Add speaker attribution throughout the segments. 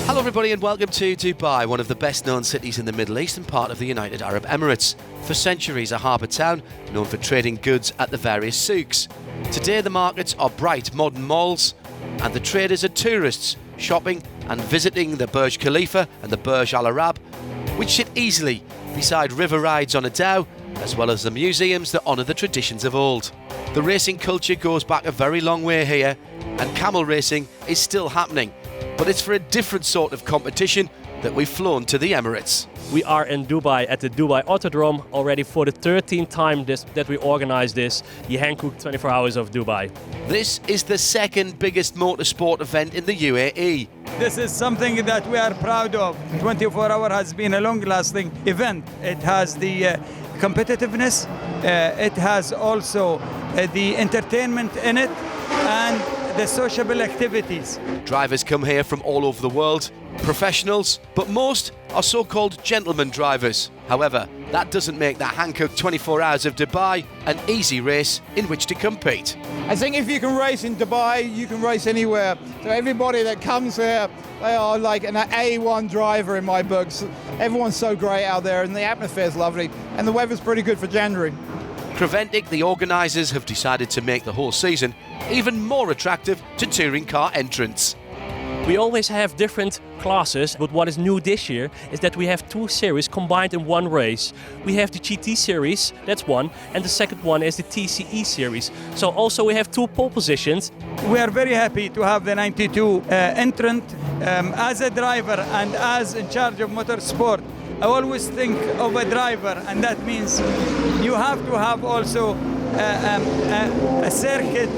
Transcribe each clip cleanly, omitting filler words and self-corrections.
Speaker 1: Hello everybody and welcome to Dubai, one of the best known cities in the Middle East and part of the United Arab Emirates. For centuries a harbour town, known for trading goods at the various souks. Today the markets are bright modern malls and the traders are tourists shopping and visiting the Burj Khalifa and the Burj Al Arab, which sit easily beside river rides on a dhow, as well as the museums that honour the traditions of old. The racing culture goes back a very long way here, and camel racing is still happening, but it's for a different sort of competition that we've flown to the Emirates.
Speaker 2: We are in Dubai at the Dubai Autodrome already for the 13th time that we organize this, the Hankook 24 Hours of Dubai.
Speaker 1: This is the second biggest motorsport event in the UAE.
Speaker 3: This is something that we are proud of. 24 Hour has been a long-lasting event. It has the competitiveness, it has also the entertainment in it, and the sociable activities.
Speaker 1: Drivers come here from all over the world, professionals, but most are so-called gentleman drivers. However, that doesn't make the Hankook 24 Hours of Dubai an easy race in which to compete.
Speaker 4: I think if you can race in Dubai, you can race anywhere. So everybody that comes here, they are like an A1 driver in my books. Everyone's so great out there and the atmosphere is lovely and the weather's pretty good for January.
Speaker 1: Creventic, the organisers, have decided to make the whole season even more attractive to touring car entrants.
Speaker 2: We always have different classes, but what is new this year is that we have two series combined in one race. We have the GT series, that's one, and the second one is the TCE series. So also we have two pole positions.
Speaker 3: We are very happy to have the 92 entrant. As a driver and as in charge of motorsport, I always think of a driver, and that means you have to have also a circuit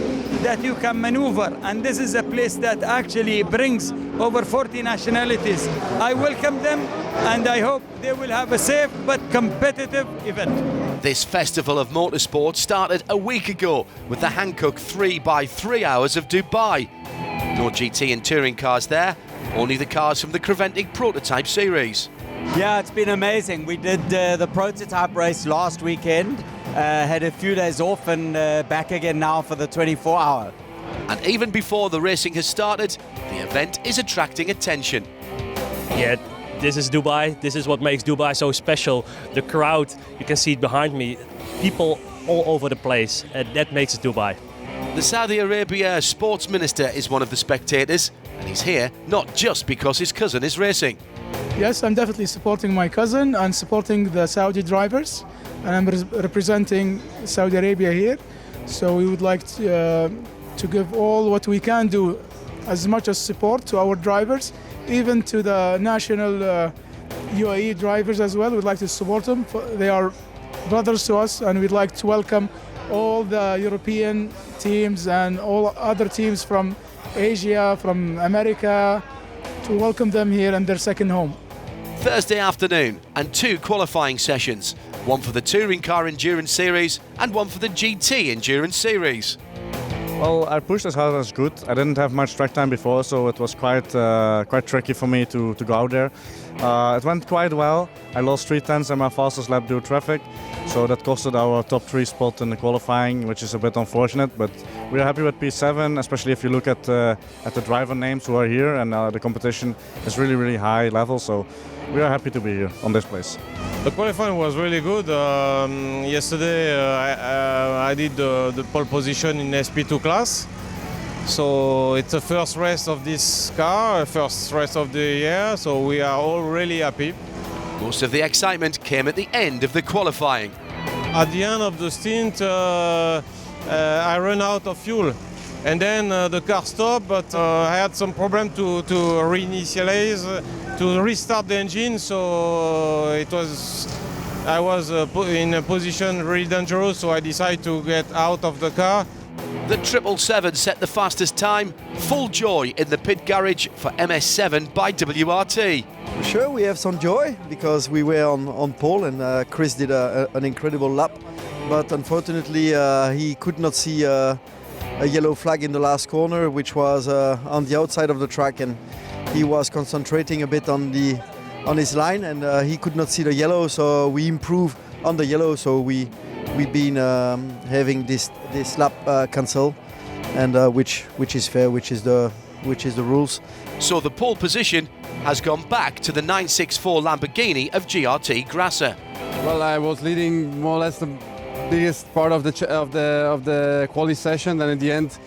Speaker 3: that you can maneuver, and this is a place that actually brings over 40 nationalities. I welcome them and I hope they will have a safe but competitive event.
Speaker 1: This festival of motorsport started a week ago with the Hankook 3x3 Hours of Dubai. No GT and touring cars there, only the cars from the Creventic prototype series.
Speaker 5: Yeah, it's been amazing. We did the prototype race last weekend, had a few days off and back again now for the 24 hour.
Speaker 1: And even before the racing has started, the event is attracting attention.
Speaker 2: Yeah, this is Dubai. This is what makes Dubai so special. The crowd, you can see it behind me, people all over the place. That makes it Dubai.
Speaker 1: The Saudi Arabia sports minister is one of the spectators, and he's here not just because his cousin is racing.
Speaker 6: Yes, I'm definitely supporting my cousin and supporting the Saudi drivers, and I'm representing Saudi Arabia here. So we would like to give all what we can do, as much as support to our drivers, even to the national UAE drivers as well. We'd like to support them. They are brothers to us, and we'd like to welcome all the European teams and all other teams from Asia, from America, to welcome them here in their second home.
Speaker 1: Thursday afternoon and two qualifying sessions, one for the Touring Car Endurance Series and one for the GT Endurance Series.
Speaker 7: Well, I pushed as hard as good. I didn't have much track time before, so it was quite tricky for me to go out there. It went quite well. I lost 3/10 in my fastest lap due to traffic, so that costed our top 3 spot in the qualifying, which is a bit unfortunate. But we are happy with P7, especially if you look at the driver names who are here, and the competition is really, really high level. So we are happy to be here on this place.
Speaker 8: The qualifying was really good. Yesterday I did the pole position in SP2 class. So it's the first race of this car, first race of the year, so we are all really happy.
Speaker 1: Most of the excitement came at the end of the qualifying.
Speaker 8: At the end of the stint, I ran out of fuel. And then the car stopped, but I had some problem to reinitialize, to restart the engine, so I was in a position really dangerous, so I decided to get out of the car.
Speaker 1: The 777 set the fastest time. Full joy in the pit garage for MS7 by WRT.
Speaker 9: Sure, we have some joy because we were on pole and Chris did an incredible lap. But unfortunately, he could not see a yellow flag in the last corner, which was on the outside of the track, and he was concentrating a bit on his line, and he could not see the yellow. So we improved on the yellow. So we've been having this lap cancel, and which is fair, which is the rules.
Speaker 1: So the pole position has gone back to the 964 Lamborghini of GRT Grasser.
Speaker 10: Well, I was leading more or less the biggest part of the quali session, and in the end,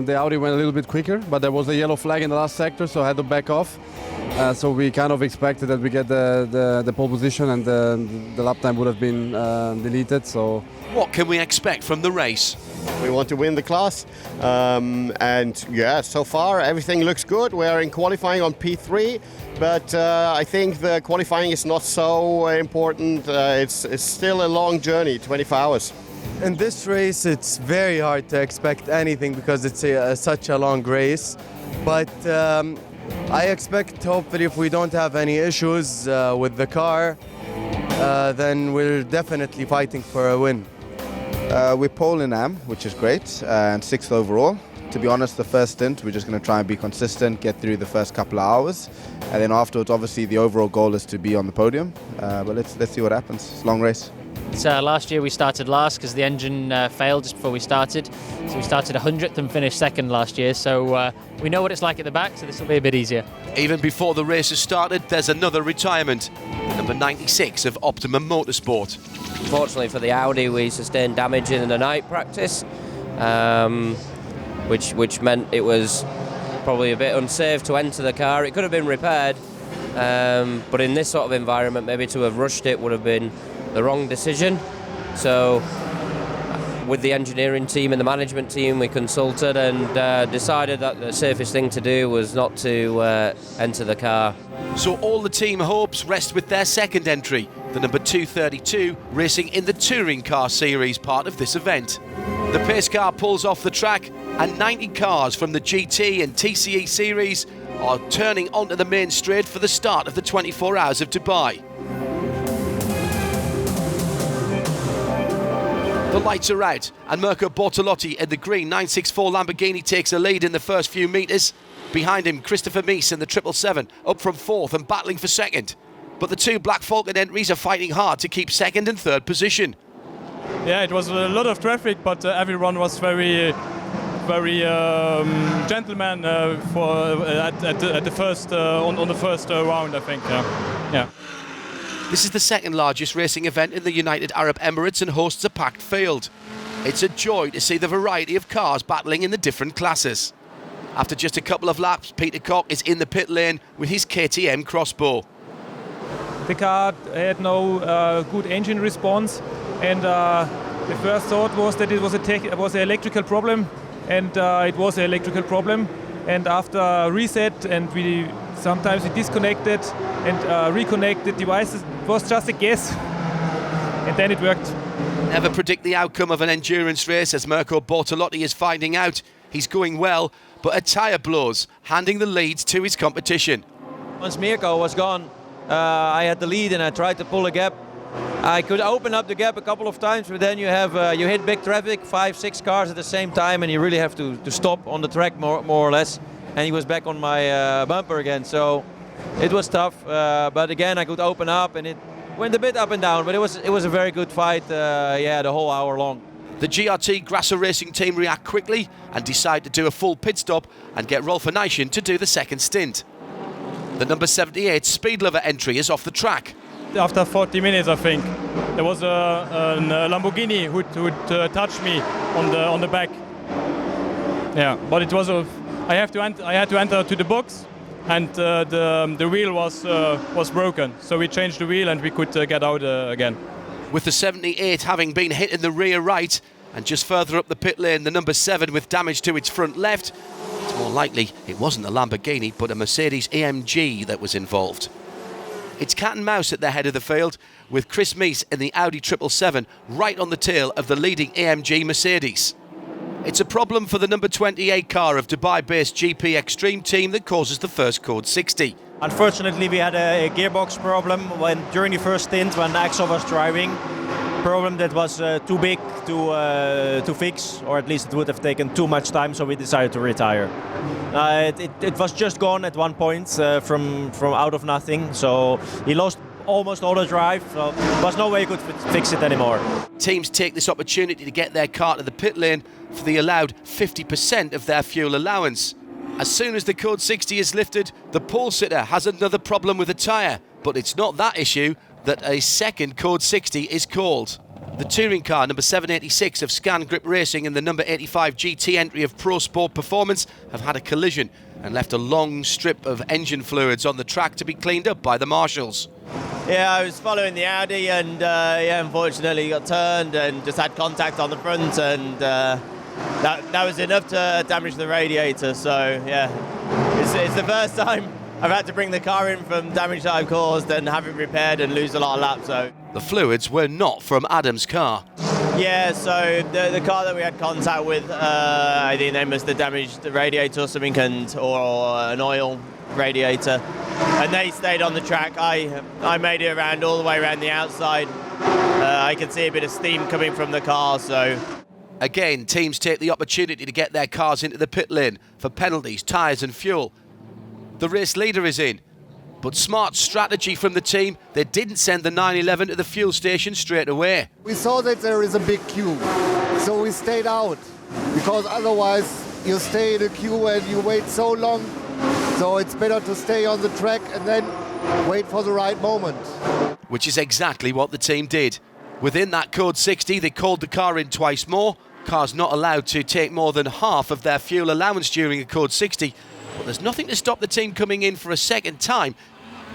Speaker 10: the Audi went a little bit quicker. But there was a yellow flag in the last sector, so I had to back off. So we kind of expected that we get the pole position, and the lap time would have been deleted. So
Speaker 1: what can we expect from the race?
Speaker 11: We want to win the class, and yeah, so far everything looks good. We are in qualifying on P3, but I think the qualifying is not so important. It's still a long journey, 24 hours.
Speaker 12: In this race, it's very hard to expect anything because it's such a long race. But I expect, hopefully, if we don't have any issues with the car, then we're definitely fighting for a win.
Speaker 13: We're pole in AM, which is great, and 6th overall. To be honest, the first stint, we're just going to try and be consistent, get through the first couple of hours, and then afterwards, obviously, the overall goal is to be on the podium. But let's see what happens. It's a long race.
Speaker 14: So last year we started last because the engine failed just before we started. So we started 100th and finished second last year. So we know what it's like at the back, so this will be a bit easier.
Speaker 1: Even before the race has started, there's another retirement. Number 96 of Optimum Motorsport.
Speaker 15: Fortunately for the Audi, we sustained damage in the night practice, which meant it was probably a bit unsafe to enter the car. It could have been repaired, but in this sort of environment, maybe to have rushed it would have been the wrong decision. So with the engineering team and the management team, we consulted and decided that the safest thing to do was not to enter the car.
Speaker 1: So all the team hopes rest with their second entry, the number 232, racing in the Touring Car Series part of this event. The pace car pulls off the track and 90 cars from the GT and TCE series are turning onto the main straight for the start of the 24 Hours of Dubai. The lights are out and Mirko Bortolotti in the green 964 Lamborghini takes a lead in the first few metres. Behind him, Christopher Mies in the 777 up from fourth and battling for second. But the two Black Falcon entries are fighting hard to keep second and third position.
Speaker 16: Yeah, it was a lot of traffic, but everyone was very gentleman at the first on the first round, I think. Yeah.
Speaker 1: This is the second largest racing event in the United Arab Emirates and hosts a packed field. It's a joy to see the variety of cars battling in the different classes. After just a couple of laps, Peter Koch is in the pit lane with his KTM Crossbow.
Speaker 16: The car had no good engine response, and the first thought was that it was an electrical problem, and it was an electrical problem. And after reset, and we disconnected and reconnected devices, it was just a guess, and then it worked.
Speaker 1: Never predict the outcome of an endurance race, as Mirko Bortolotti is finding out. He's going well, but a tyre blows, handing the lead to his competition.
Speaker 17: Once Mirko was gone, I had the lead and I tried to pull a gap. I could open up the gap a couple of times, but then you hit big traffic, 5-6 cars at the same time, and you really have to stop on the track more or less. And he was back on my bumper again, so it was tough. But again, I could open up, and it went a bit up and down. But it was a very good fight, the whole hour long.
Speaker 1: The GRT Grasser Racing team react quickly and decide to do a full pit stop and get Rolf Nijssen to do the second stint. The number 78 Speed Lover entry is off the track.
Speaker 16: After 40 minutes, I think, there was a Lamborghini who touched me on the back. Yeah, but it was I had to enter to the box, and the wheel was broken. So we changed the wheel and we could get out again.
Speaker 1: With the 78 having been hit in the rear right, and just further up the pit lane, the number 7 with damage to its front left, it's more likely it wasn't a Lamborghini but a Mercedes AMG that was involved. It's cat and mouse at the head of the field, with Chris Mies in the Audi 777 right on the tail of the leading AMG Mercedes. It's a problem for the number 28 car of Dubai-based GP Extreme team that causes the first code 60.
Speaker 18: Unfortunately, we had a gearbox problem during the first stint when Axel was driving. Problem that was too big to fix, or at least it would have taken too much time, so we decided to retire. It was just gone at one point from out of nothing, so he lost almost all the drive, so there was no way he could fix it anymore.
Speaker 1: Teams take this opportunity to get their car to the pit lane for the allowed 50% of their fuel allowance. As soon as the Code 60 is lifted, the pole sitter has another problem with the tyre, but it's not that issue that a second Code 60 is called. The touring car number 786 of Scan Grip Racing and the number 85 GT entry of Pro Sport Performance have had a collision and left a long strip of engine fluids on the track to be cleaned up by the marshals.
Speaker 19: Yeah, I was following the Audi and unfortunately got turned and just had contact on the front, and that was enough to damage the radiator. So yeah, it's the first time I've had to bring the car in from damage that I've caused and have it repaired and lose a lot of laps. So
Speaker 1: the fluids were not from Adam's car.
Speaker 19: Yeah, so the car that we had contact with, I think they must have damaged the radiator or something, or an oil radiator, and they stayed on the track. I made it around all the way around the outside. I could see a bit of steam coming from the car, so.
Speaker 1: Again, teams take the opportunity to get their cars into the pit lane for penalties, tyres and fuel. The race leader is in, but smart strategy from the team, they didn't send the 911 to the fuel station straight away.
Speaker 20: We saw that there is a big queue, so we stayed out, because otherwise you stay in a queue and you wait so long, so it's better to stay on the track and then wait for the right moment.
Speaker 1: Which is exactly what the team did. Within that Code 60, they called the car in twice more. Cars not allowed to take more than half of their fuel allowance during a Code 60. But there's nothing to stop the team coming in for a second time.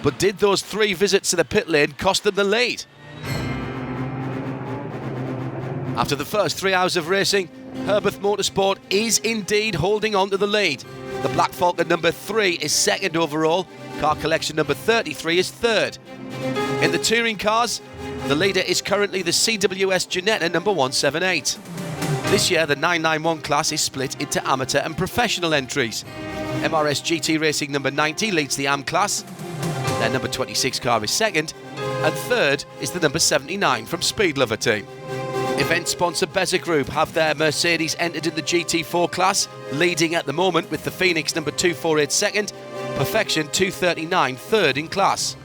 Speaker 1: But did those 3 visits to the pit lane cost them the lead? After the first 3 hours of racing, Herbeth Motorsport is indeed holding on to the lead. The Black Falcon number 3 is second overall. Car Collection number 33 is third. In the touring cars, the leader is currently the CWS Ginetta number 178. This year, the 991 class is split into amateur and professional entries. MRS GT Racing number 90 leads the AM class. Their number 26 car is second. And third is the number 79 from Speed Lover team. Event sponsor Beza Group have their Mercedes entered in the GT4 class, leading at the moment with the Phoenix number 248 second, Perfection 239 third in class.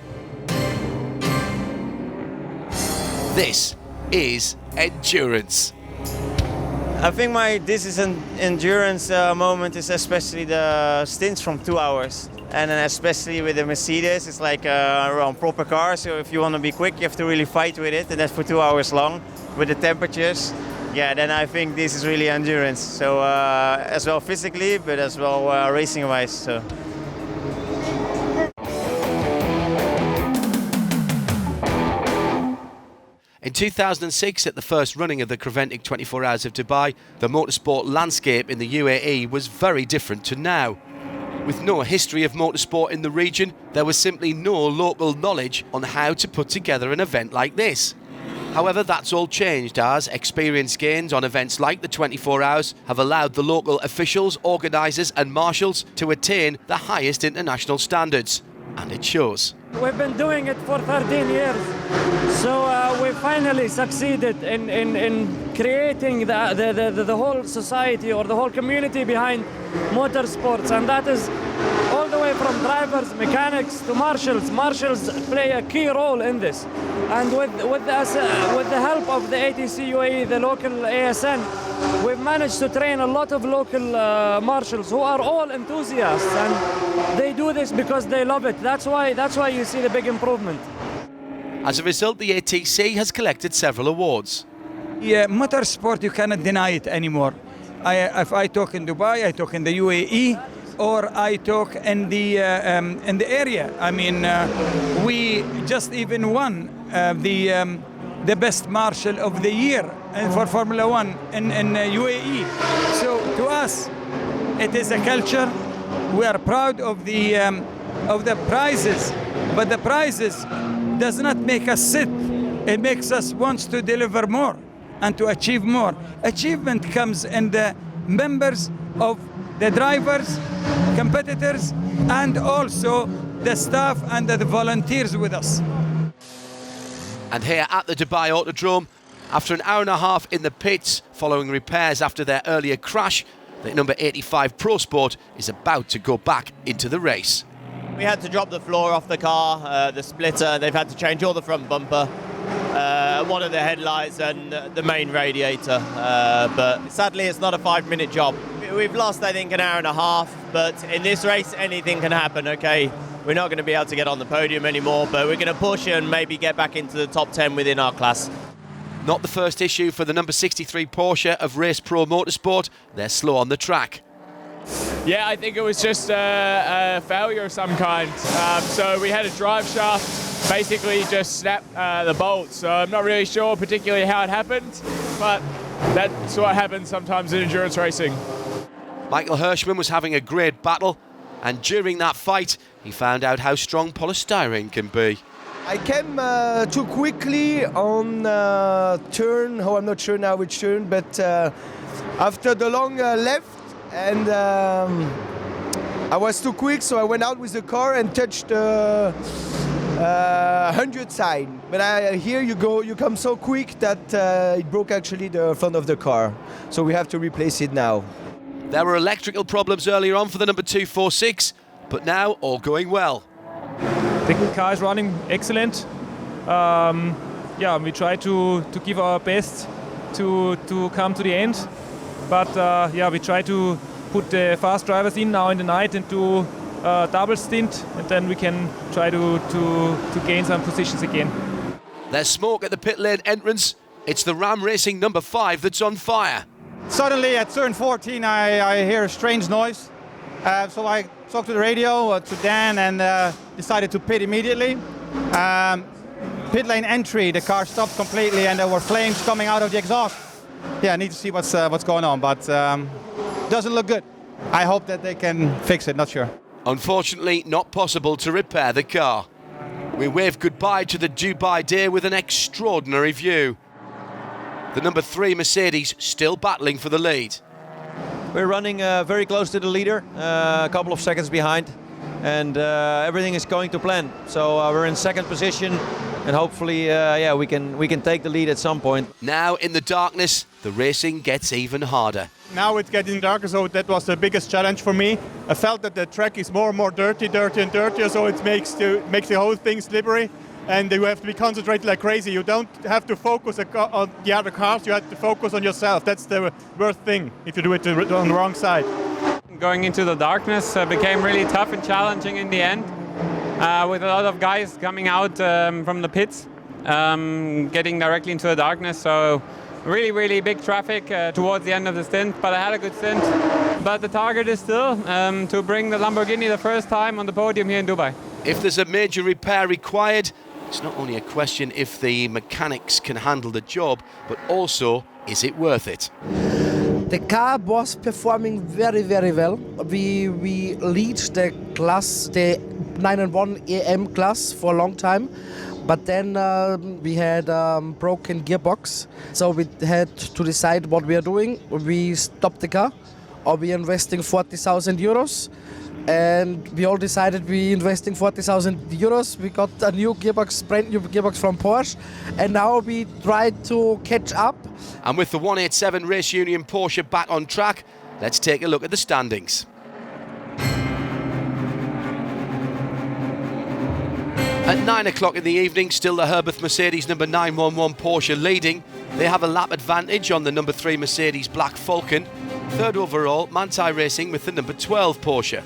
Speaker 1: This is endurance.
Speaker 18: I think this is an endurance moment is especially the stints from 2 hours. And then especially with the Mercedes, it's like a proper car. So if you want to be quick, you have to really fight with it. And that's for 2 hours long with the temperatures. Yeah, then I think this is really endurance. So as well physically, but as well racing-wise. So.
Speaker 1: In 2006, at the first running of the Creventic 24 Hours of Dubai, the motorsport landscape in the UAE was very different to now. With no history of motorsport in the region, there was simply no local knowledge on how to put together an event like this. However, that's all changed as experience gains on events like the 24 Hours have allowed the local officials, organisers and marshals to attain the highest international standards. And it shows.
Speaker 21: We've been doing it for 13 years, so we finally succeeded in creating the whole society or the whole community behind motorsports, and that is all the way from drivers, mechanics to marshals. Marshals play a key role in this, and with the help of the ATC UAE, the local ASN, we've managed to train a lot of local marshals who are all enthusiasts, and they do this because they love it. That's why you see the big improvement.
Speaker 1: As a result, the ATC has collected several awards.
Speaker 3: Yeah, motorsport, you cannot deny it anymore. If I talk in Dubai, I talk in the UAE, or I talk in the area. I mean, we just even won the best marshal of the year for Formula One in UAE. So to us, it is a culture. We are proud of the prizes, but the prizes does not make us sit. It makes us want to deliver more and to achieve more. Achievement comes in the members of the drivers, competitors, and also the staff and the volunteers with us.
Speaker 1: And here at the Dubai Autodrome, after an hour and a half in the pits following repairs after their earlier crash, the number 85 Pro Sport is about to go back into the race.
Speaker 19: We had to drop the floor off the car, the splitter. They've had to change all the front bumper, one of the headlights and the main radiator. But sadly, it's not a 5-minute job. we've lost, I think, an hour and a half, but in this race, anything can happen, okay? We're not going to be able to get on the podium anymore, but we're going to push and maybe get back into the top 10 within our class.
Speaker 1: Not the first issue for the number 63 Porsche of Race Pro Motorsport. They're slow on the track.
Speaker 4: Yeah, I think it was just a failure of some kind. So we had a drive shaft basically just snap the bolt. So I'm not really sure particularly how it happened, but that's what happens sometimes in endurance racing.
Speaker 1: Michael Hirschman was having a great battle, and during that fight, he found out how strong polystyrene can be.
Speaker 22: I came too quickly on turn, I'm not sure now which turn, but after the long left, and I was too quick, so I went out with the car and touched the 100 sign. But here you come so quick that it broke actually the front of the car, so we have to replace it now.
Speaker 1: There were electrical problems earlier on for the number 246, but now all going well.
Speaker 16: The car is running excellent. We try to give our best to come to the end. But we try to put the fast drivers in now in the night and do a double stint, and then we can try to gain some positions again.
Speaker 1: There's smoke at the pit lane entrance. It's the Ram Racing number 5 that's on fire.
Speaker 23: Suddenly at turn 14 I hear a strange noise. So I talked to the radio to Dan and decided to pit immediately. Pit lane entry, the car stopped completely and there were flames coming out of the exhaust. Yeah, I need to see what's going on, but doesn't look good. I hope that they can fix it, not sure.
Speaker 1: Unfortunately, not possible to repair the car. We wave goodbye to the Dubai day with an extraordinary view. The number 3 Mercedes still battling for the lead.
Speaker 17: We're running very close to the leader, a couple of seconds behind, and everything is going to plan. So we're in second position, and hopefully, we can take the lead at some point.
Speaker 1: Now in the darkness, the racing gets even harder.
Speaker 23: Now it's getting darker, so that was the biggest challenge for me. I felt that the track is more and more dirty and dirtier, so it makes the whole thing slippery. And you have to be concentrated like crazy. You don't have to focus on the other cars, you have to focus on yourself. That's the worst thing, if you do it on the wrong side.
Speaker 24: Going into the darkness became really tough and challenging in the end, with a lot of guys coming out from the pits, getting directly into the darkness. So really big traffic towards the end of the stint, but I had a good stint. But the target is still to bring the Lamborghini the first time on the podium here in Dubai.
Speaker 1: If there's a major repair required, it's not only a question if the mechanics can handle the job, but also, is it worth it?
Speaker 25: The car was performing very well. We lead the class, the 9-1 AM class for a long time, but then we had broken gearbox, so we had to decide what we are doing. We stopped the car, or we are investing 40,000 euros. And we all decided we investing 40,000 euros. We got a new gearbox, brand new gearbox from Porsche, and now we try to catch up.
Speaker 1: And with the 187 Race Union Porsche back on track, let's take a look at the standings. At 9 o'clock in the evening, still the Herbeth Mercedes number 911 Porsche leading. They have a lap advantage on the number 3 Mercedes Black Falcon. Third overall, Manthey Racing with the number 12 Porsche.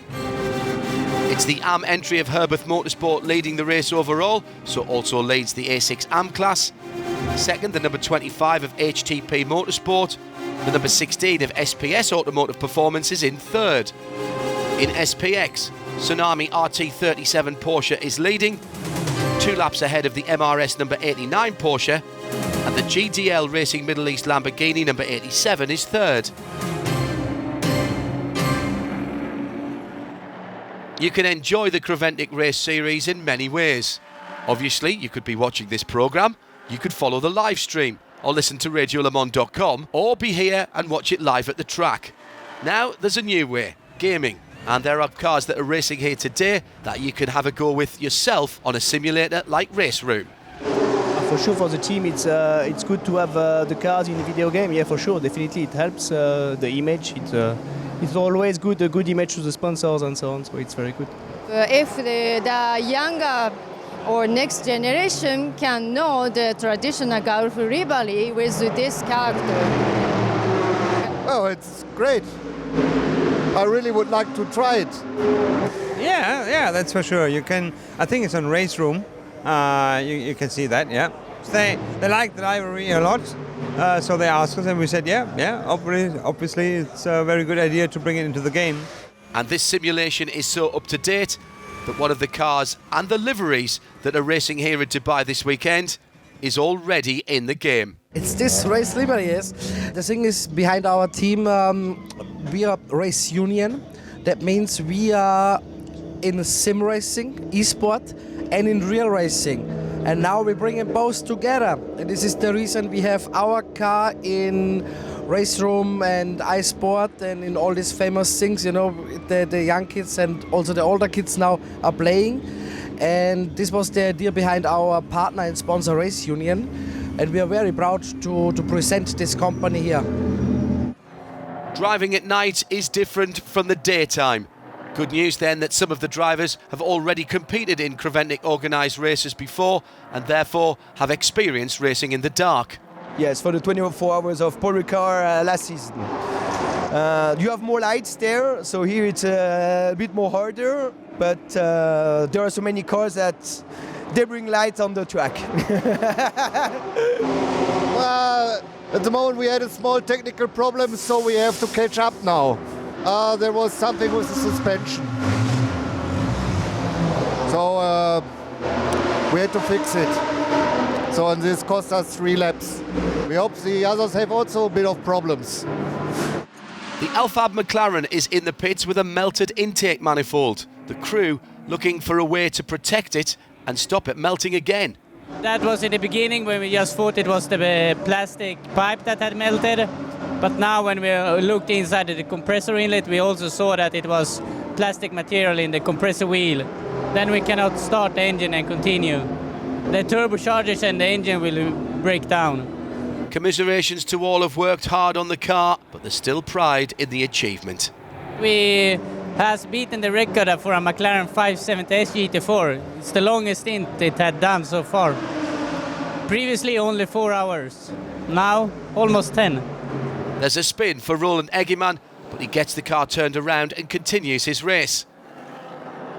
Speaker 1: It's the AM entry of Herbeth Motorsport leading the race overall, so also leads the A6 AM class. Second, the number 25 of HTP Motorsport. The number 16 of SPS Automotive Performance is in third. In SPX, Tsunami RT37 Porsche is leading, 2 laps ahead of the MRS number 89 Porsche, and the GDL Racing Middle East Lamborghini number 87 is third. You can enjoy the Creventic race series in many ways. Obviously, you could be watching this programme, you could follow the live stream, or listen to radiolemans.com, or be here and watch it live at the track. Now, there's a new way, gaming. And there are cars that are racing here today that you can have a go with yourself on a simulator like Race Room.
Speaker 26: For sure, for the team, it's good to have the cars in the video game. Yeah, for sure, definitely, it helps the image. It's always good, a good image to the sponsors and so on. So it's very good.
Speaker 27: If the younger or next generation can know the traditional Golf ribali with this character.
Speaker 20: Oh, it's great. I really would like to try it.
Speaker 23: Yeah, that's for sure. You can. I think it's on Race Room. You can see that. Yeah, they like the library a lot, so they asked us, and we said, yeah. Obviously, it's a very good idea to bring it into the game.
Speaker 1: And this simulation is so up to date that one of the cars and the liveries that are racing here at Dubai this weekend is already in the game.
Speaker 25: It's this race livery, yes. The thing is, behind our team, we are race union. That means we are in sim racing, esport, and in real racing. And now we're bringing both together. And this is the reason we have our car in race room and iSport and in all these famous things, you know, the young kids and also the older kids now are playing. And this was the idea behind our partner and sponsor Race Union. And we are very proud to present this company here.
Speaker 1: Driving at night is different from the daytime. Good news then that some of the drivers have already competed in Creventic organised races before and therefore have experience racing in the dark.
Speaker 22: Yes, for the 24 hours of Paul Ricard last season. You have more lights there, so here it's a bit more harder, but there are so many cars that they bring lights on the track.
Speaker 20: Well, at the moment we had a small technical problem, so we have to catch up now. There was something with the suspension. So we had to fix it. So and this cost us 3 laps. We hope the others have also a bit of problems.
Speaker 1: The Alphab McLaren is in the pits with a melted intake manifold. The crew looking for a way to protect it and stop it melting again.
Speaker 2: That was in the beginning when we just thought it was the plastic pipe that had melted. But now when we looked inside the compressor inlet, we also saw that it was plastic material in the compressor wheel. Then we cannot start the engine and continue. The turbochargers and the engine will break down.
Speaker 1: Commiserations to all who've worked hard on the car, but there's still pride in the achievement.
Speaker 2: We has beaten the record for a McLaren 570S GT4. It's the longest stint it had done so far. Previously only 4 hours. Now almost 10.
Speaker 1: There's a spin for Roland Eggemann, but he gets the car turned around and continues his race.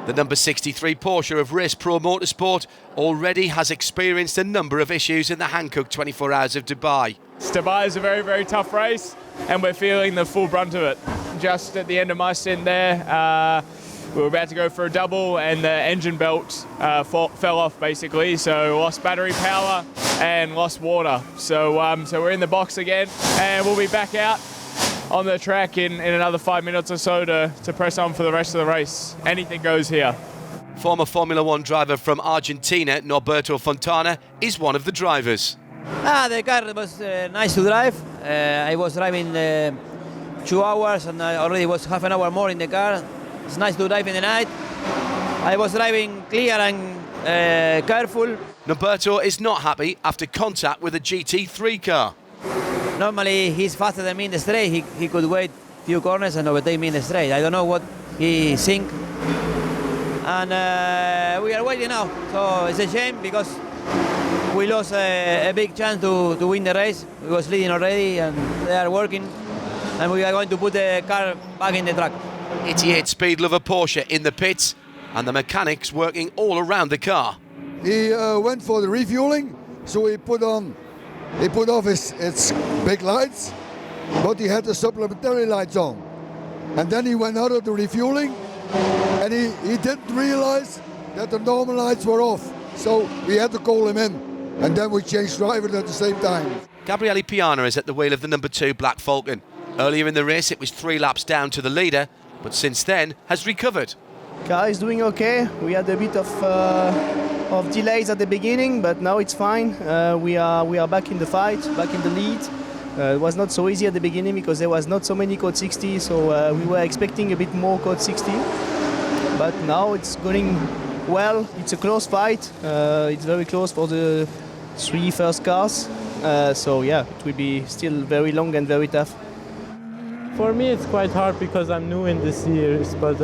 Speaker 1: The number 63 Porsche of Race Pro Motorsport already has experienced a number of issues in the Hankook 24H of Dubai.
Speaker 4: Dubai is a very, very tough race, and we're feeling the full brunt of it. Just at the end of my stint there, we were about to go for a double, and the engine belt fell off basically, so lost battery power and lost water. So we're in the box again, and we'll be back out on the track in another 5 minutes or so to press on for the rest of the race. Anything goes here.
Speaker 1: Former Formula One driver from Argentina, Norberto Fontana, is one of the drivers.
Speaker 5: The car was nice to drive. I was driving 2 hours and I already was half an hour more in the car. It's nice to drive in the night. I was driving clear and careful.
Speaker 1: Norberto is not happy after contact with a GT3 car.
Speaker 5: Normally he's faster than me in the straight. He could wait a few corners and overtake me in the straight. I don't know what he think. And we are waiting now. So it's a shame because we lost a big chance to win the race. We was leading already and they are working. And we are going to put the car back in the track.
Speaker 1: 88 speed lover Porsche in the pits and the mechanics working all around the car.
Speaker 6: He went for the refueling, so he put off his big lights, but he had the supplementary lights on. And then he went out of the refueling and he didn't realize that the normal lights were off. So we had to call him in and then we changed drivers at the same time.
Speaker 1: Gabriele Piana is at the wheel of the number 2 Black Falcon. Earlier in the race it was 3 laps down to the leader, but since then has recovered.
Speaker 26: Car is doing okay. We had a bit of delays at the beginning, but now it's fine. We are back in the fight, back in the lead. It was not so easy at the beginning because there was not so many code 60, so we were expecting a bit more code 60. But now it's going well. It's a close fight. It's very close for the 3 first cars. So yeah, it will be still very long and very tough.
Speaker 7: For me it's quite hard because I'm new in this series, but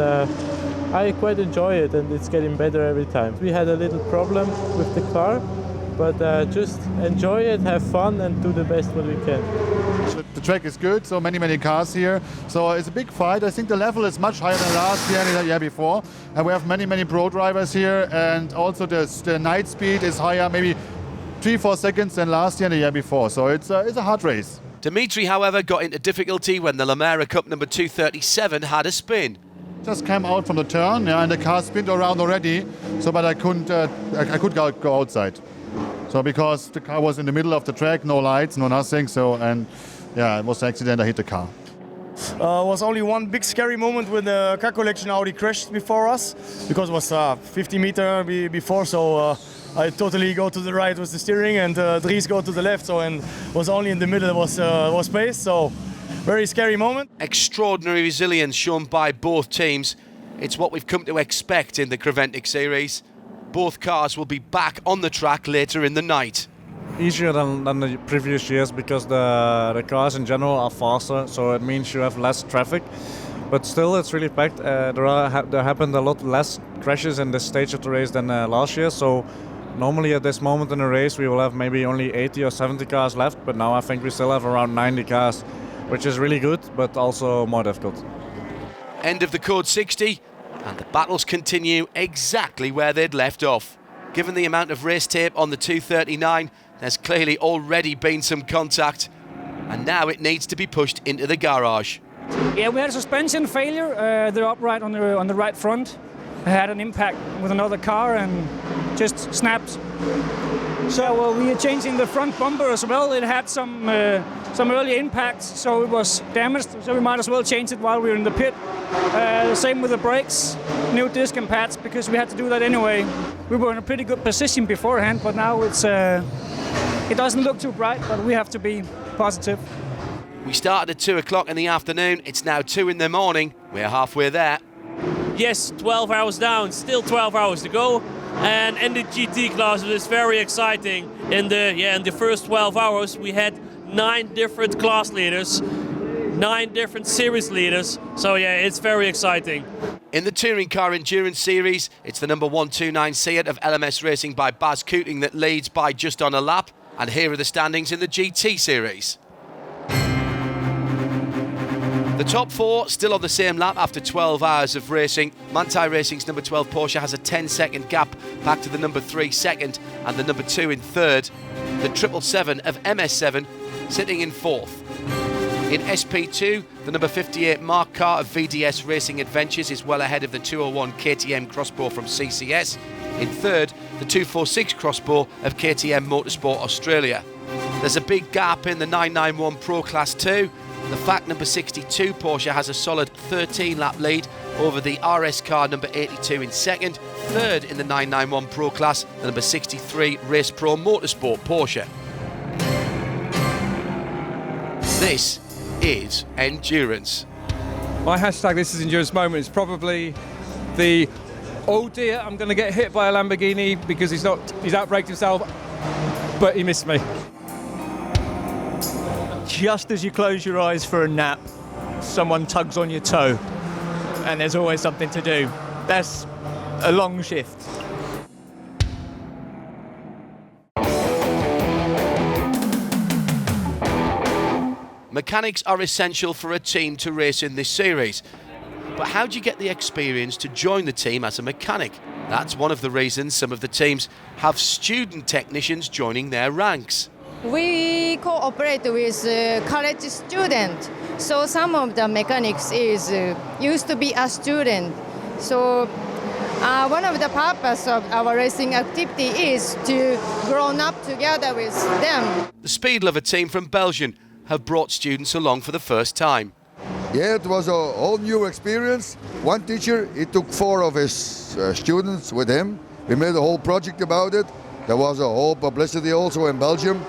Speaker 7: I quite enjoy it and it's getting better every time. We had a little problem with the car, but just enjoy it, have fun and do the best what we can.
Speaker 8: The track is good, so many cars here. So it's a big fight. I think the level is much higher than last year and the year before. And we have many pro drivers here, and also the night speed is higher, maybe 3-4 seconds than last year and the year before. So it's a hard race.
Speaker 1: Dimitri, however, got into difficulty when the Lamera Cup number 237 had a spin.
Speaker 8: Just came out from the turn, and the car spinned around already. So, but I couldn't. I could go outside. So because the car was in the middle of the track, no lights, no nothing. So and yeah, it was an accident. I hit the car.
Speaker 9: Was only one big scary moment when the car collection Audi crashed before us, because it was 50 meters before. So I totally go to the right with the steering, and Dries go to the left. So and was only in the middle was space. So. Very scary moment.
Speaker 1: Extraordinary resilience shown by both teams. It's what we've come to expect in the Creventic series. Both cars will be back on the track later in the night.
Speaker 10: Easier than the previous years because the cars in general are faster, so it means you have less traffic. But still, it's really packed. There happened a lot less crashes in this stage of the race than last year. So normally at this moment in the race we will have maybe only 80 or 70 cars left, but now I think we still have around 90 cars. Which is really good, but also more difficult.
Speaker 1: End of the Code 60, and the battles continue exactly where they'd left off. Given the amount of race tape on the 239, there's clearly already been some contact, and now it needs to be pushed into the garage.
Speaker 11: Yeah, we had a suspension failure. The upright on the right front had an impact with another car and just snapped. So we are changing the front bumper as well. It had some early impacts, so it was damaged. So we might as well change it while we're in the pit. Same with the brakes, new disc and pads, because we had to do that anyway. We were in a pretty good position beforehand, but now it doesn't look too bright. But we have to be positive.
Speaker 1: We started at 2 o'clock in the afternoon. It's now 2 in the morning. We're halfway there.
Speaker 12: Yes, 12 hours down, still 12 hours to go. And in the GT class, it is very exciting. In the first 12 hours, we had 9 different class leaders, 9 different series leaders. So yeah, it's very exciting.
Speaker 1: In the Touring Car Endurance Series, it's the number 129 Seat of LMS Racing by Baz Cooting that leads by just on a lap. And here are the standings in the GT Series. The top 4 still on the same lap after 12 hours of racing. Manthey Racing's number 12 Porsche has a 10-second gap back to the number 3 second and the number 2 in third. The 777 of MS7 sitting in 4th. In SP2, the number 58 Mark car of VDS Racing Adventures is well ahead of the 201 KTM Crossbow from CCS. In third, the 246 Crossbow of KTM Motorsport Australia. There's a big gap in the 991 Pro Class 2. The FAC number 62 Porsche has a solid 13-lap lead over the RS car number 82 in second. Third in the 991 Pro class, the number 63 Race Pro Motorsport Porsche. This is endurance.
Speaker 13: My hashtag this is endurance moment is probably the oh dear, I'm going to get hit by a Lamborghini because he's outbraked himself, but he missed me.
Speaker 14: Just as you close your eyes for a nap, someone tugs on your toe, and there's always something to do. That's a long shift.
Speaker 1: Mechanics are essential for a team to race in this series. But how do you get the experience to join the team as a mechanic? That's one of the reasons some of the teams have student technicians joining their ranks.
Speaker 27: We cooperate with college students. So some of the mechanics used to be a student. So one of the purpose of our racing activity is to grow up together with them.
Speaker 1: The Speed Lover team from Belgium have brought students along for the first time.
Speaker 6: Yeah, it was a whole new experience. One teacher, he took 4 of his students with him. We made a whole project about it. There was a whole publicity also in Belgium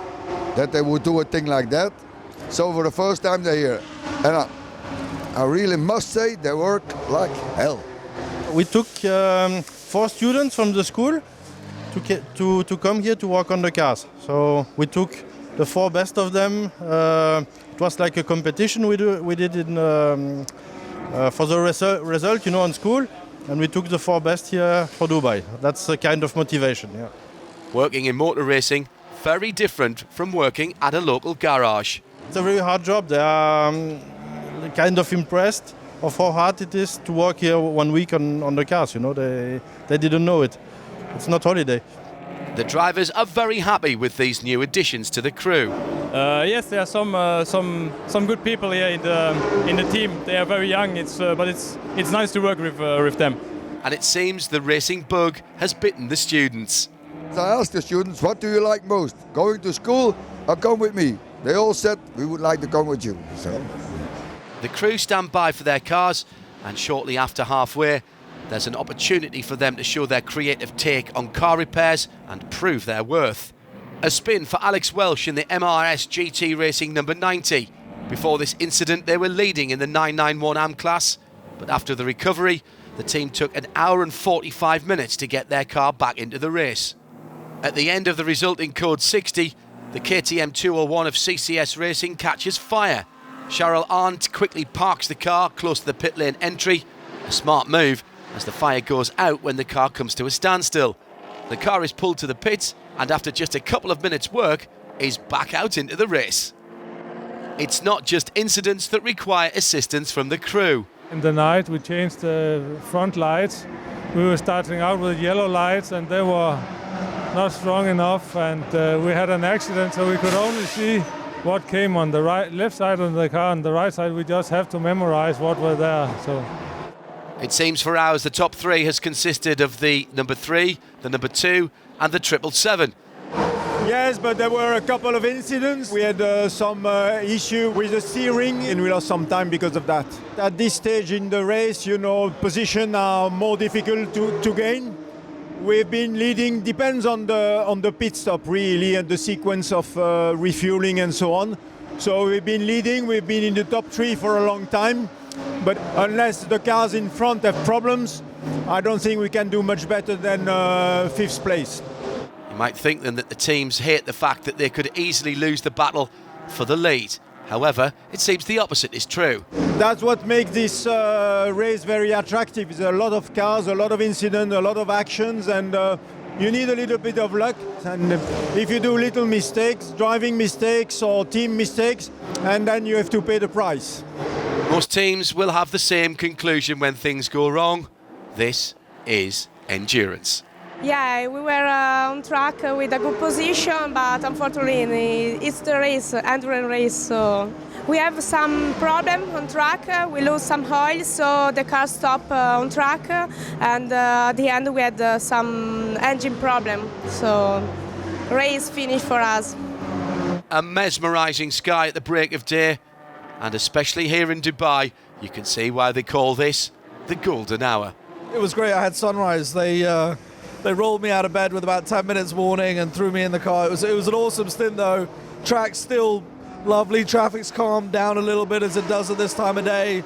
Speaker 6: that they would do a thing like that. So for the first time they're here. And I really must say they work like hell.
Speaker 28: We took 4 students from the school to come here to work on the cars. So we took the 4 best of them. It was like a competition we did in, for the result, you know, in school. And we took the 4 best here for Dubai. That's a kind of motivation, yeah.
Speaker 1: Working in motor racing, very different from working at a local garage.
Speaker 28: It's a very hard job. They are kind of impressed of how hard it is to work here 1 week on the cars. You know, they didn't know it. It's not holiday.
Speaker 1: The drivers are very happy with these new additions to the crew.
Speaker 13: Yes, there are some good people here in the team. They are very young. But it's nice to work with them.
Speaker 1: And it seems the racing bug has bitten the students.
Speaker 6: So I asked the students, what do you like most? Going to school or come with me? They all said, we would like to come with you. So.
Speaker 1: The crew stand by for their cars, and shortly after halfway, there's an opportunity for them to show their creative take on car repairs and prove their worth. A spin for Alex Welsh in the MRS GT Racing number 90. Before this incident, they were leading in the 991 AM class, but after the recovery, the team took 1 hour and 45 minutes to get their car back into the race. At the end of the resulting Code 60, the KTM 201 of CCS Racing catches fire. Cheryl Arndt quickly parks the car close to the pit lane entry, a smart move as the fire goes out when the car comes to a standstill. The car is pulled to the pits and after just a couple of minutes work is back out into the race. It's not just incidents that require assistance from the crew.
Speaker 7: In the night we changed the front lights. We were starting out with yellow lights and they were not strong enough, and we had an accident, so we could only see what came on the left side of the car. On the right side we just have to memorize what were there. So
Speaker 1: it seems for hours the top three has consisted of the number 3, the number 2 and the 777.
Speaker 3: Yes, but there were a couple of incidents. We had some issue with the steering and we lost some time because of that. At this stage in the race, you know, positions are more difficult to gain. We've been leading, depends on the pit stop really and the sequence of refueling and so on. So we've been leading, we've been in the top 3 for a long time, but unless the cars in front have problems, I don't think we can do much better than 5th place.
Speaker 1: You might think then that the teams hate the fact that they could easily lose the battle for the lead. However, it seems the opposite is true.
Speaker 3: That's what makes this race very attractive. There's a lot of cars, a lot of incidents, a lot of actions, and you need a little bit of luck. And if you do little mistakes, driving mistakes or team mistakes, and then you have to pay the price.
Speaker 1: Most teams will have the same conclusion when things go wrong. This is endurance.
Speaker 15: Yeah, we were on track with a good position, but unfortunately it's the race, endurance race, so we have some problem on track. We lose some oil, so the car stopped on track, and at the end we had some engine problem, so race finished for us.
Speaker 1: A mesmerising sky at the break of day, and especially here in Dubai, you can see why they call this the golden hour.
Speaker 16: It was great. I had sunrise. They rolled me out of bed with about 10 minutes warning and threw me in the car. It was an awesome stint though. Track's still lovely. Traffic's calmed down a little bit as it does at this time of day.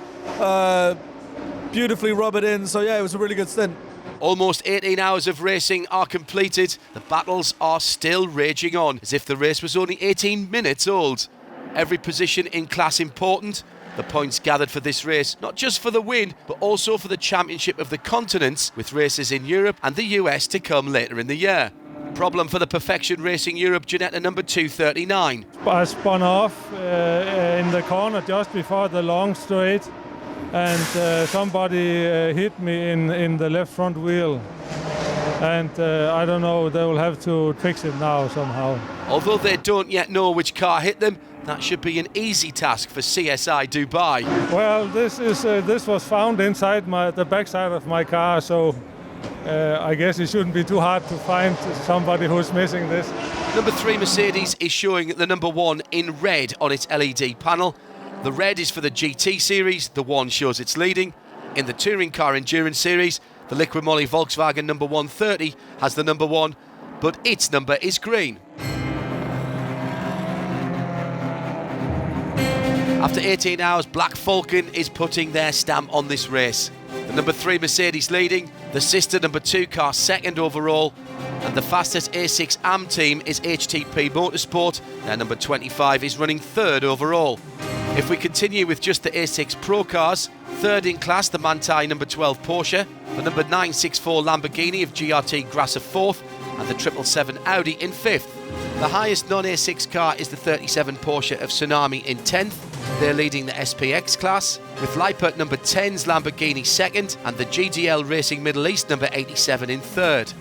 Speaker 16: Beautifully rubbered in. So yeah, it was a really good stint.
Speaker 1: Almost 18 hours of racing are completed. The battles are still raging on as if the race was only 18 minutes old. Every position in class important. The points gathered for this race, not just for the win, but also for the championship of the continents, with races in Europe and the US to come later in the year. Problem for the Perfection Racing Europe Ginetta number 239.
Speaker 7: I spun off in the corner just before the long straight, and somebody hit me in the left front wheel. And I don't know, they will have to fix it now somehow.
Speaker 1: Although they don't yet know which car hit them, that should be an easy task for CSI Dubai.
Speaker 7: Well, this was found inside the backside of my car, so I guess it shouldn't be too hard to find somebody who's missing this.
Speaker 1: Number 3 Mercedes is showing the number 1 in red on its LED panel. The red is for the GT series, the 1 shows it's leading. In the Touring Car Endurance series, the Liqui Moly Volkswagen number 130 has the number 1, but its number is green. After 18 hours, Black Falcon is putting their stamp on this race. The number 3 Mercedes leading, the sister number 2 car second overall, and the fastest A6 AM team is HTP Motorsport. Their number 25 is running third overall. If we continue with just the A6 Pro cars, third in class the Manthey number 12 Porsche, the number 964 Lamborghini of GRT Grasser fourth, and the 777 Audi in fifth. The highest non-A6 car is the 37 Porsche of Tsunami in 10th. They're leading the SPX class, with Lippert number 10's Lamborghini second and the GDL Racing Middle East number 87 in third.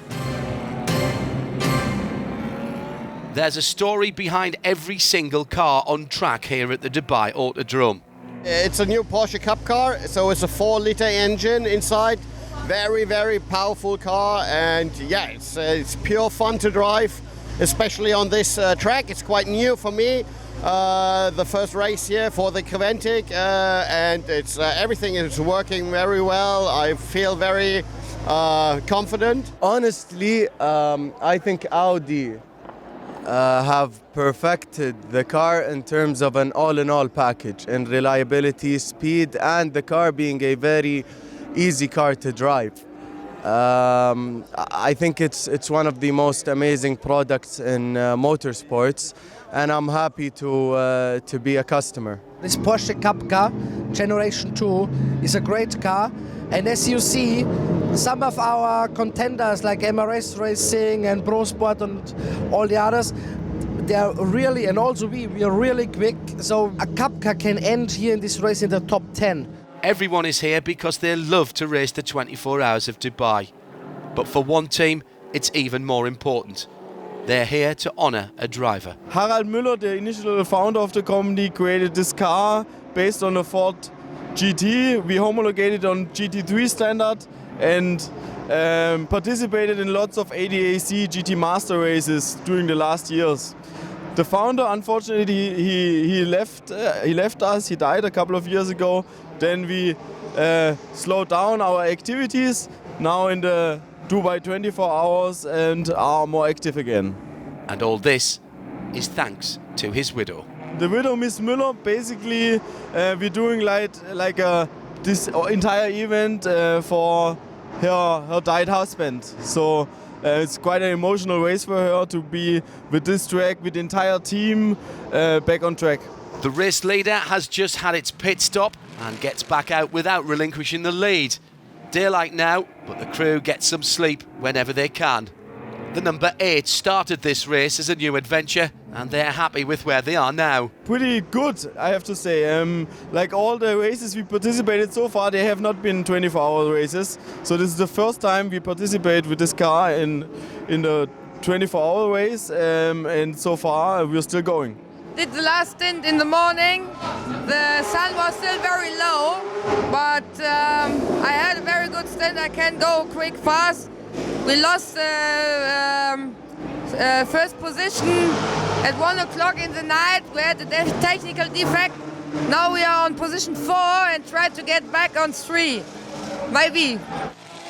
Speaker 1: There's a story behind every single car on track here at the Dubai Autodrome.
Speaker 17: It's a new Porsche Cup car, so it's a 4-liter engine inside. Very, very powerful car, and yeah, it's pure fun to drive, especially on this track. It's quite new for me. The first race here for the Creventic, and it's everything is working very well. I feel very confident.
Speaker 18: Honestly, I think Audi have perfected the car in terms of an all-in-all package in reliability, speed, and the car being a very easy car to drive. I think it's one of the most amazing products in motorsports, and I'm happy to be a customer.
Speaker 26: This Porsche Cup car, Generation 2, is a great car. And as you see, some of our contenders like MRS Racing and Pro Sport and all the others, they are really, and also we are really quick. So a Cup car can end here in this race in the top 10.
Speaker 1: Everyone is here because they love to race the 24 hours of Dubai. But for one team, it's even more important. They're here to honour a driver.
Speaker 19: Harald Müller, the initial founder of the company, created this car based on a Ford GT. We homologated on GT3 standard and participated in lots of ADAC GT Master races during the last years. The founder, unfortunately, he left us. He died a couple of years ago. Then we slowed down our activities. Now in the Dubai 24 hours and are more active again.
Speaker 1: And all this is thanks to his widow.
Speaker 19: The widow, Miss Müller, basically we're doing like this entire event for her died husband. So it's quite an emotional race for her to be with this track, with the entire team back on track.
Speaker 1: The race leader has just had its pit stop and gets back out without relinquishing the lead. Daylight now, but the crew get some sleep whenever they can. The number 8 started this race as a new adventure, and they're happy with where they are now.
Speaker 19: Pretty good, I have to say. Like all the races we participated so far, they have not been 24-hour races. So this is the first time we participate with this car in the 24-hour race, and so far we're still going.
Speaker 21: Did the last stint in the morning. The sun was still very low, but I had a very good stint. I can go quick, fast. We lost first position at 1 o'clock in the night. We had a technical defect. Now we are on position 4 and try to get back on 3. Maybe.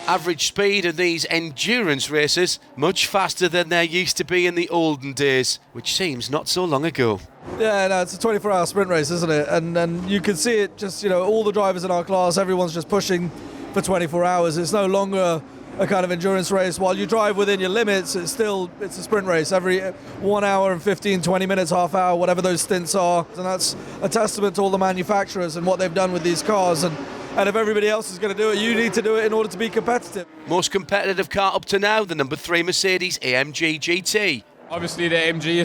Speaker 1: Average speed in these endurance races much faster than there used to be in the olden days, which seems not so long ago.
Speaker 16: Yeah, no, it's a 24-hour sprint race, isn't it? And you can see it just, all the drivers in our class, everyone's just pushing for 24 hours. It's no longer a kind of endurance race. While you drive within your limits, it's a sprint race. Every 1 hour and 15, 20 minutes, half hour, whatever those stints are. And that's a testament to all the manufacturers and what they've done with these cars. And if everybody else is going to do it, you need to do it in order to be competitive.
Speaker 1: Most competitive car up to now, the number 3 Mercedes AMG GT.
Speaker 4: Obviously the AMG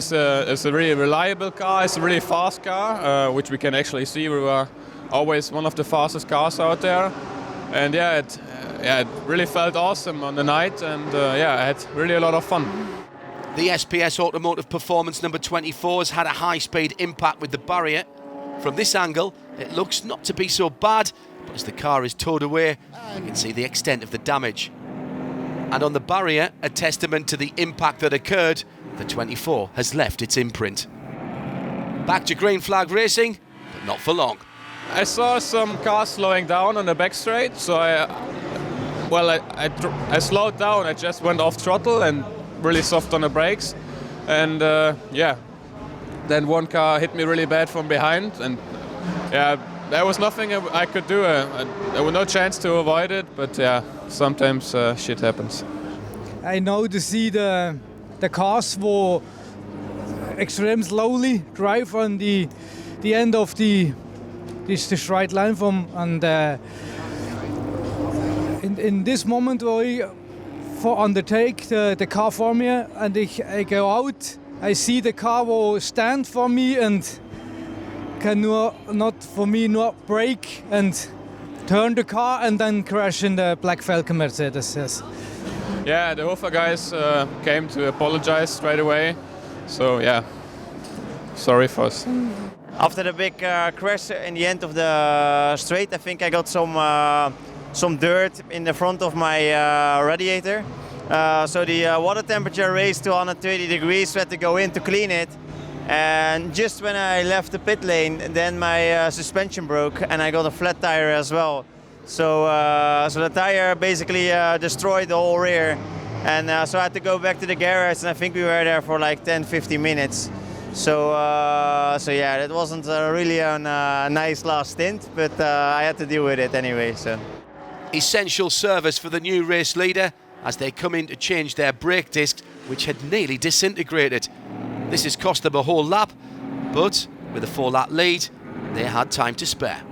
Speaker 4: is a really reliable car, it's a really fast car, which we can actually see. We were always one of the fastest cars out there. And it really felt awesome on the night, and I had really a lot of fun.
Speaker 1: The SPS Automotive Performance number 24 has had a high-speed impact with the barrier. From this angle, it looks not to be so bad, but as the car is towed away, you can see the extent of the damage. And on the barrier, a testament to the impact that occurred, the 24 has left its imprint. Back to green flag racing, but not for long.
Speaker 4: I saw some cars slowing down on the back straight, so I slowed down. I just went off throttle and really soft on the brakes. And then one car hit me really bad from behind, and there was nothing I could do. There was no chance to avoid it, but sometimes shit happens.
Speaker 11: I know to see the cars were extremely slowly drive on the end of this right line from, and in this moment where I undertake the car for me, and I go out
Speaker 2: I see the car will stand for me and can not brake and turn the car and then crash in the Black Falcon Mercedes. Yes.
Speaker 4: Yeah, the Hofer guys came to apologize straight away. So yeah, sorry for us.
Speaker 5: After the big crash in the end of the straight, I think I got some dirt in the front of my radiator. So the water temperature raised to 130 degrees, so I had to go in to clean it. And just when I left the pit lane, then my suspension broke and I got a flat tire as well. So the tire basically destroyed the whole rear. And so I had to go back to the garage, and I think we were there for like 10-15 minutes. So yeah, that wasn't really a nice last stint, but I had to deal with it anyway. So.
Speaker 1: Essential service for the new race leader as they come in to change their brake discs, which had nearly disintegrated. This has cost them a whole lap, but with a 4-lap lead, they had time to spare.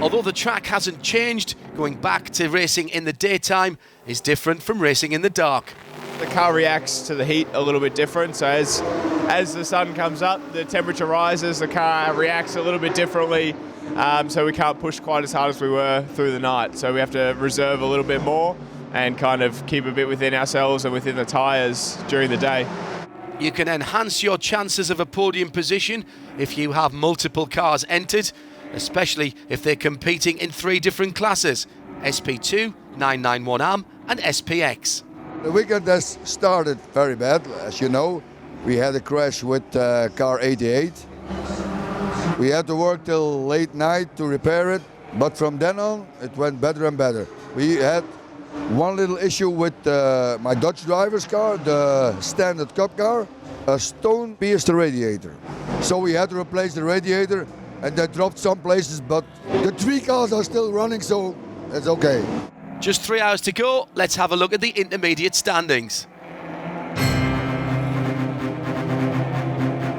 Speaker 1: Although the track hasn't changed, going back to racing in the daytime is different from racing in the dark.
Speaker 4: The car reacts to the heat a little bit different, so as the sun comes up, the temperature rises, the car reacts a little bit differently, so we can't push quite as hard as we were through the night. So we have to reserve a little bit more and kind of keep a bit within ourselves and within the tyres during the day.
Speaker 1: You can enhance your chances of a podium position if you have multiple cars entered, especially if they're competing in 3 different classes: SP2, 991AM and SPX.
Speaker 6: The weekend has started very bad, as you know. We had a crash with car 88. We had to work till late night to repair it, but from then on it went better and better. We had one little issue with my Dutch driver's car, the standard cup car. A stone pierced the radiator. So we had to replace the radiator, and they dropped some places, but the 3 cars are still running, so it's okay.
Speaker 1: Just 3 hours to go. Let's have a look at the intermediate standings.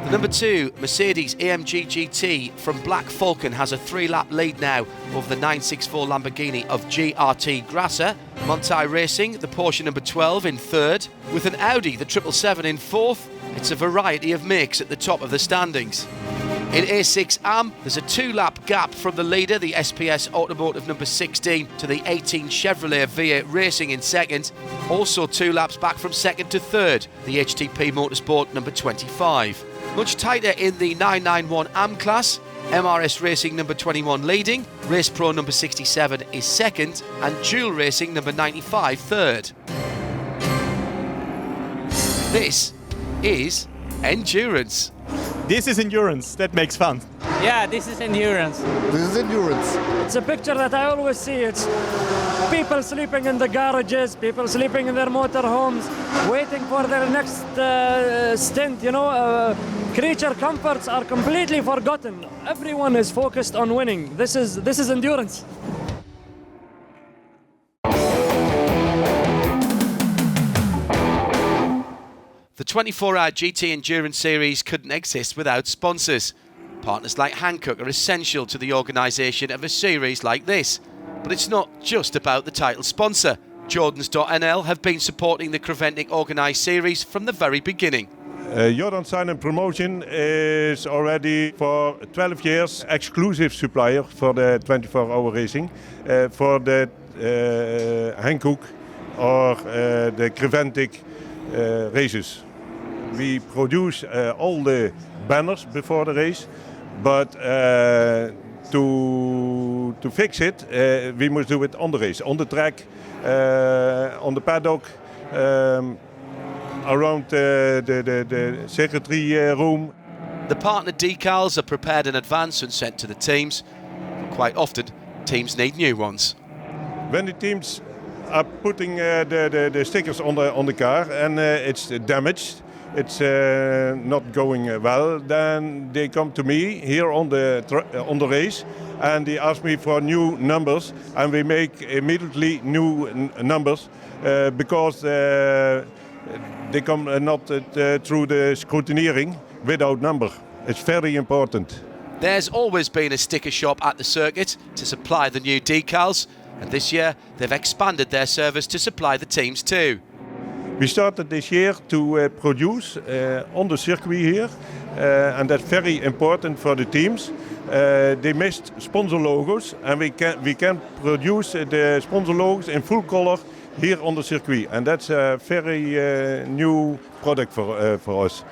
Speaker 1: The number 2 Mercedes AMG GT from Black Falcon has a 3-lap lead now over the 964 Lamborghini of GRT Grasser. Montai Racing, the Porsche number 12 in 3rd. With an Audi, the 777 in 4th. It's a variety of makes at the top of the standings. In A6AM, there's a 2-lap gap from the leader, the SPS Automotive number 16, to the 18 Chevrolet V8 Racing in 2nd. Also 2 laps back from 2nd to 3rd, the HTP Motorsport number 25. Much tighter in the 991AM class, MRS Racing number 21 leading, Race Pro number 67 is 2nd, and Dual Racing number 95 3rd. This is endurance.
Speaker 8: This is endurance. That makes fun.
Speaker 20: Yeah, this is endurance.
Speaker 6: This is endurance.
Speaker 11: It's a picture that I always see. It's people sleeping in the garages, people sleeping in their motorhomes, waiting for their next stint. You know, creature comforts are completely forgotten. Everyone is focused on winning. This is endurance.
Speaker 1: The 24-hour GT Endurance Series couldn't exist without sponsors. Partners like Hankook are essential to the organisation of a series like this. But it's not just about the title sponsor. Jordans.nl have been supporting the Creventic organised series from the very beginning.
Speaker 22: Jordan Sign & Promotion is already for 12 years exclusive supplier for the 24-hour racing, for the Hankook or the Creventic races. We produce all the banners before the race, but to fix it, we must do it on the race, on the track, on the paddock, around the secretary room.
Speaker 1: The partner decals are prepared in advance and sent to the teams. Quite often, teams need new ones.
Speaker 22: When the teams are putting the stickers on the car and it's damaged, it's not going well, then they come to me here on the race and they ask me for new numbers, and we make immediately new numbers because they come not through the scrutineering without number. It's very important.
Speaker 1: There's always been a sticker shop at the circuit to supply the new decals, and this year they've expanded their service to supply the teams too.
Speaker 22: We started this year to produce on the circuit here, and that's very important for the teams. They missed sponsor logos, and we can produce the sponsor logos in full color here on the circuit, and that's a very new product for us.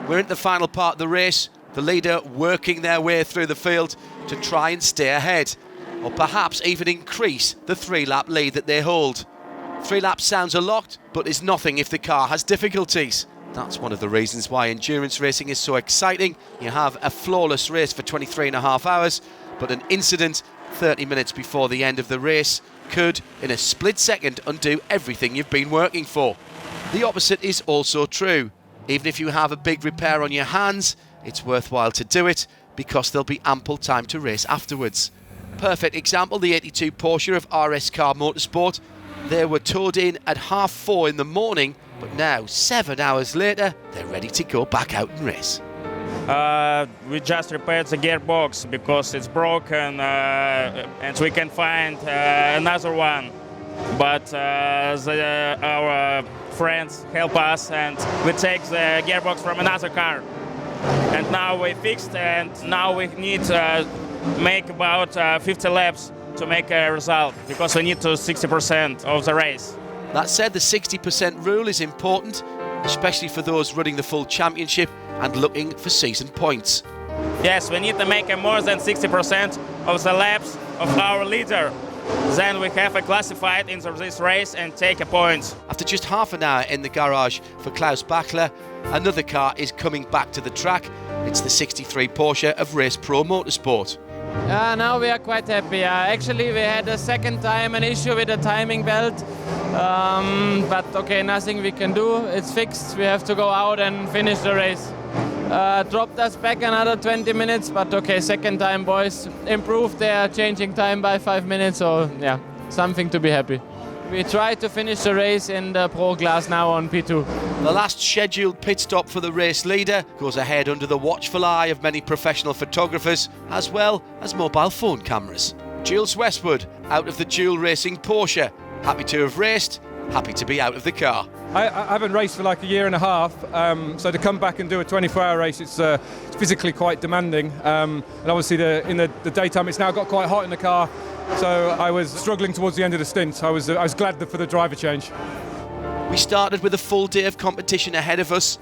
Speaker 1: We're at the final part of the race, the leader working their way through the field to try and stay ahead, or perhaps even increase the 3-lap lead that they hold. 3 laps sounds a lot, but is nothing if the car has difficulties. That's one of the reasons why endurance racing is so exciting. You have a flawless race for 23.5 hours, but an incident 30 minutes before the end of the race could, in a split second, undo everything you've been working for. The opposite is also true. Even if you have a big repair on your hands, it's worthwhile to do it because there'll be ample time to race afterwards. Perfect example, the 82 Porsche of RS Car Motorsport. They were towed in at 4:30 in the morning, but now, 7 hours later, they're ready to go back out and race.
Speaker 9: We just repaired the gearbox because it's broken and we can find another one. But our friends help us and we take the gearbox from another car. And now we fixed, and now we need to make about 50 laps to make a result, because we need to 60% of the race.
Speaker 1: That said, the 60% rule is important, especially for those running the full championship and looking for season points.
Speaker 9: Yes, we need to make more than 60% of the laps of our leader. Then we have a classified into this race and take a point.
Speaker 1: After just half an hour in the garage for Klaus Bachler, another car is coming back to the track. It's the 63 Porsche of Race Pro Motorsport.
Speaker 10: Now we are quite happy. Actually, we had a second time an issue with the timing belt. But okay, nothing we can do. It's fixed. We have to go out and finish the race. Dropped us back another 20 minutes, but okay, second time boys improved their changing time by 5 minutes, so yeah, something to be happy. We try to finish the race in the Pro class now on P2.
Speaker 1: The last scheduled pit stop for the race leader goes ahead under the watchful eye of many professional photographers, as well as mobile phone cameras. Jules Westwood, out of the dual racing Porsche, happy to have raced, happy to be out of the car.
Speaker 13: I haven't raced for like a year and a half, so to come back and do a 24-hour race, it's physically quite demanding. And obviously in the daytime, it's now got quite hot in the car, so I was struggling towards the end of the stint. I was glad for the driver change.
Speaker 1: We started with a full day of competition ahead of us.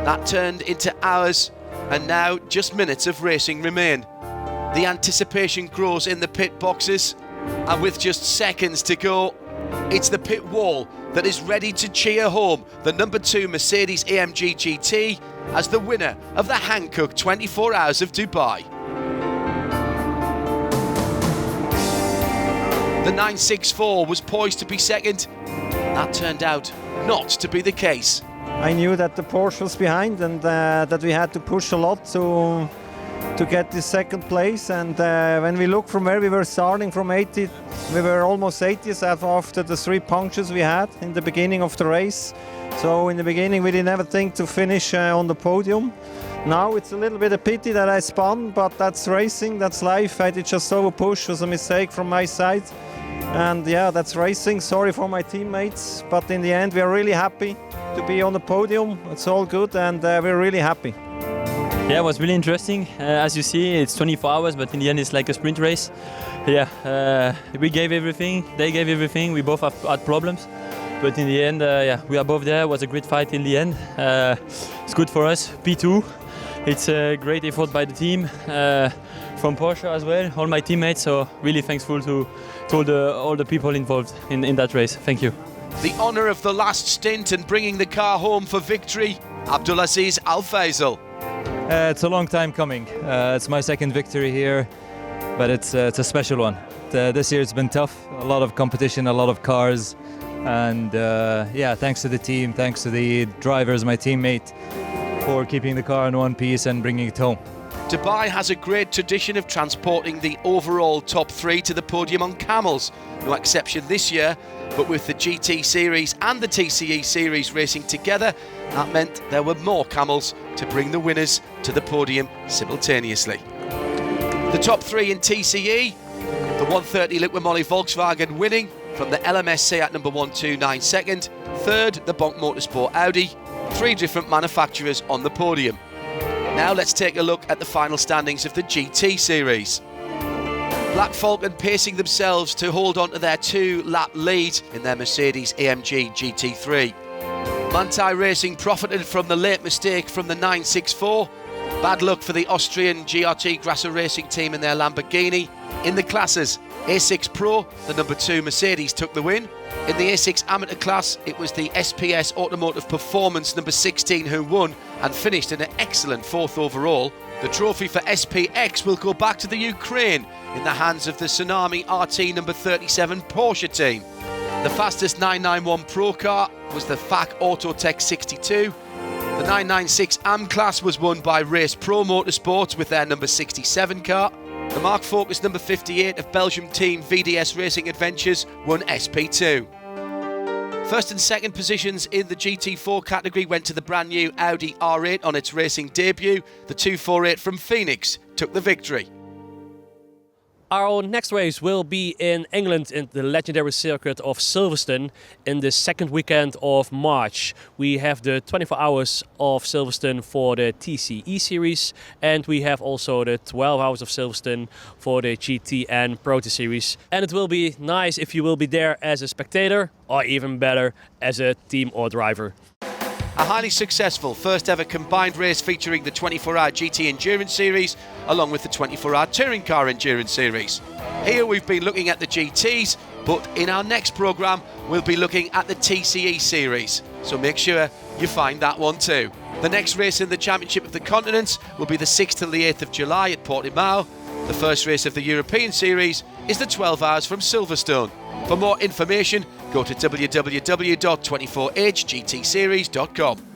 Speaker 1: That turned into hours, and now just minutes of racing remain. The anticipation grows in the pit boxes, and with just seconds to go, it's the pit wall that is ready to cheer home the number 2 Mercedes AMG GT as the winner of the Hankook 24 Hours of Dubai. The 964 was poised to be second. That turned out not to be the case.
Speaker 12: I knew that the Porsche was behind and that we had to push a lot to get this second place, and when we look from where we were starting from 80, we were almost 80th after the 3 punctures we had in the beginning of the race. So in the beginning we didn't ever think to finish on the podium. Now it's a little bit of pity that I spun, but that's racing, that's life. I did just over push, was a mistake from my side. And yeah, that's racing. Sorry for my teammates, but in the end we are really happy to be on the podium. It's all good, and we're really happy.
Speaker 14: Yeah, it was really interesting. As you see, it's 24 hours, but in the end it's like a sprint race. Yeah, we gave everything, they gave everything, we both had problems. But in the end, yeah, we are both there. It was a great fight in the end. It's good for us, P2. It's a great effort by the team, from Porsche as well, all my teammates, so really thankful to all the people involved in that race. Thank you.
Speaker 1: The honour of the last stint and bringing the car home for victory, Abdulaziz Al Faisal.
Speaker 23: It's a long time coming. It's my second victory here, but it's a special one. This year it's been tough, a lot of competition, a lot of cars, and yeah, thanks to the team, thanks to the drivers, my teammate, for keeping the car in one piece and bringing it home.
Speaker 1: Dubai has a great tradition of transporting the overall top 3 to the podium on camels. No exception this year, but with the GT Series and the TCE Series racing together, that meant there were more camels to bring the winners to the podium simultaneously. The top 3 in TCE, the 130 Liqui Moly Volkswagen winning, from the LMSC at number 129 second, third the Bonk Motorsport Audi, 3 different manufacturers on the podium. Now let's take a look at the final standings of the GT series. Black Falcon pacing themselves to hold on to their 2-lap lead in their Mercedes AMG GT3. Manthey Racing profited from the late mistake from the 964. Bad luck for the Austrian GRT Grasser Racing team in their Lamborghini. In the classes, A6 Pro, the number 2 Mercedes took the win. In the A6 Amateur class, it was the SPS Automotive Performance number 16 who won and finished in an excellent 4th overall. The trophy for SPX will go back to the Ukraine in the hands of the Tsunami RT number 37 Porsche team. The fastest 991 Pro car was the FAC Autotech 62. The 996 AM class was won by Race Pro Motorsports with their number 67 car. The Mark Focus number 58 of Belgium team VDS Racing Adventures won SP2. First and second positions in the GT4 category went to the brand new Audi R8 on its racing debut. The 248 from Phoenix took the victory.
Speaker 3: Our next race will be in England in the legendary circuit of Silverstone in the second weekend of March. We have the 24 hours of Silverstone for the TCE series, and we have also the 12 hours of Silverstone for the GT and Pro T series. And it will be nice if you will be there as a spectator, or even better as a team or driver.
Speaker 1: A highly successful first ever combined race featuring the 24-hour GT Endurance Series along with the 24-hour Touring Car Endurance Series. Here we've been looking at the GTs, but in our next programme we'll be looking at the TCE Series, so make sure you find that one too. The next race in the Championship of the Continents will be the 6th till the 8th of July at Portimao. The first race of the European Series is the 12 hours from Silverstone. For more information, go to www.24hgtseries.com.